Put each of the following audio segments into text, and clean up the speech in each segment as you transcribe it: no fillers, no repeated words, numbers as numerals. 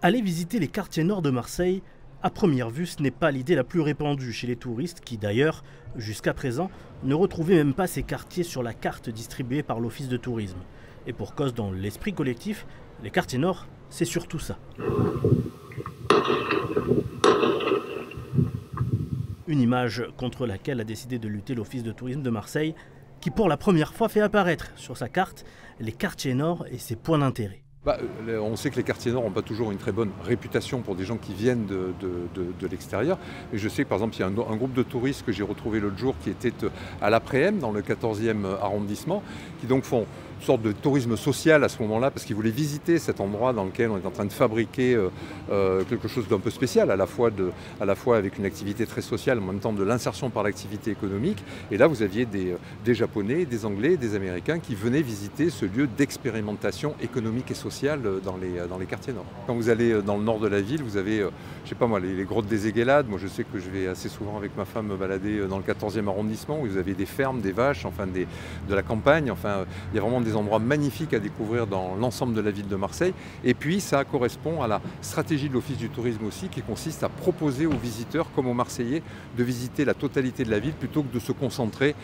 Aller visiter les quartiers nord de Marseille, à première vue, ce n'est pas l'idée la plus répandue chez les touristes qui, d'ailleurs, jusqu'à présent, ne retrouvaient même pas ces quartiers sur la carte distribuée par l'Office de tourisme. Et pour cause, dans l'esprit collectif, les quartiers nord, c'est surtout ça. Une image contre laquelle a décidé de lutter l'Office de tourisme de Marseille, qui pour la première fois fait apparaître sur sa carte les quartiers nord et ses points d'intérêt. On sait que les quartiers nord n'ont pas toujours une très bonne réputation pour des gens qui viennent de l'extérieur. Et je sais que par exemple, il y a un groupe de touristes que j'ai retrouvé l'autre jour qui était à l'Après-M, dans le 14e arrondissement, qui donc font une sorte de tourisme social à ce moment-là, parce qu'ils voulaient visiter cet endroit dans lequel on est en train de fabriquer quelque chose d'un peu spécial, à la fois avec une activité très sociale, en même temps de l'insertion par l'activité économique. Et là, vous aviez des Japonais, des Anglais, des Américains qui venaient visiter ce lieu d'expérimentation économique et sociale dans les quartiers nord. Quand vous allez dans le nord de la ville, vous avez, je sais pas moi, les grottes des Aiguélades. Moi, je sais que je vais assez souvent avec ma femme me balader dans le 14e arrondissement, où vous avez des fermes, des vaches, enfin de la campagne. Enfin, il y a vraiment des endroits magnifiques à découvrir dans l'ensemble de la ville de Marseille. Et puis, ça correspond à la stratégie de l'Office du tourisme aussi, qui consiste à proposer aux visiteurs, comme aux Marseillais, de visiter la totalité de la ville plutôt que de se concentrer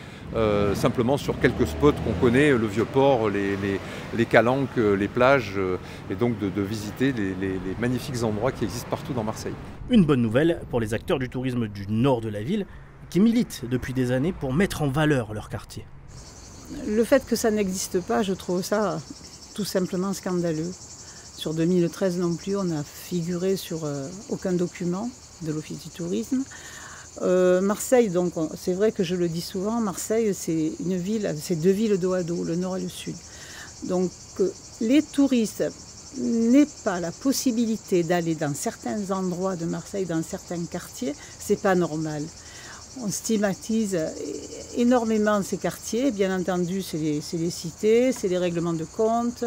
simplement sur quelques spots qu'on connaît, le Vieux-Port, les Calanques, les plages, et donc de visiter les magnifiques endroits qui existent partout dans Marseille. Une bonne nouvelle pour les acteurs du tourisme du nord de la ville, qui militent depuis des années pour mettre en valeur leur quartier. Le fait que ça n'existe pas, je trouve ça tout simplement scandaleux. Sur 2013 non plus, on n'a figuré sur aucun document de l'Office du tourisme. Marseille, donc, c'est vrai que je le dis souvent, Marseille, c'est une ville, c'est deux villes dos à dos, le nord et le sud. Donc, les touristes n'aient pas la possibilité d'aller dans certains endroits de Marseille, dans certains quartiers, c'est pas normal. On stigmatise énormément ces quartiers, bien entendu, c'est les cités, c'est les règlements de compte,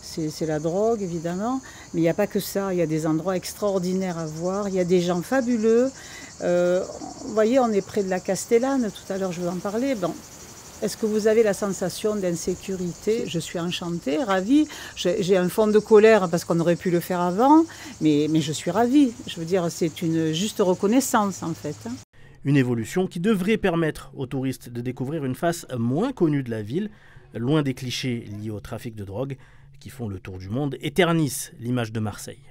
c'est la drogue évidemment, mais il n'y a pas que ça, il y a des endroits extraordinaires à voir, il y a des gens fabuleux. Vous voyez, on est près de la Castellane, tout à l'heure je vous en parlais. Bon, est-ce que vous avez la sensation d'insécurité? Je suis enchantée, ravie. J'ai un fond de colère parce qu'on aurait pu le faire avant, mais je suis ravie. Je veux dire, c'est une juste reconnaissance en fait. Une évolution qui devrait permettre aux touristes de découvrir une face moins connue de la ville, loin des clichés liés au trafic de drogue qui font le tour du monde et ternissent l'image de Marseille.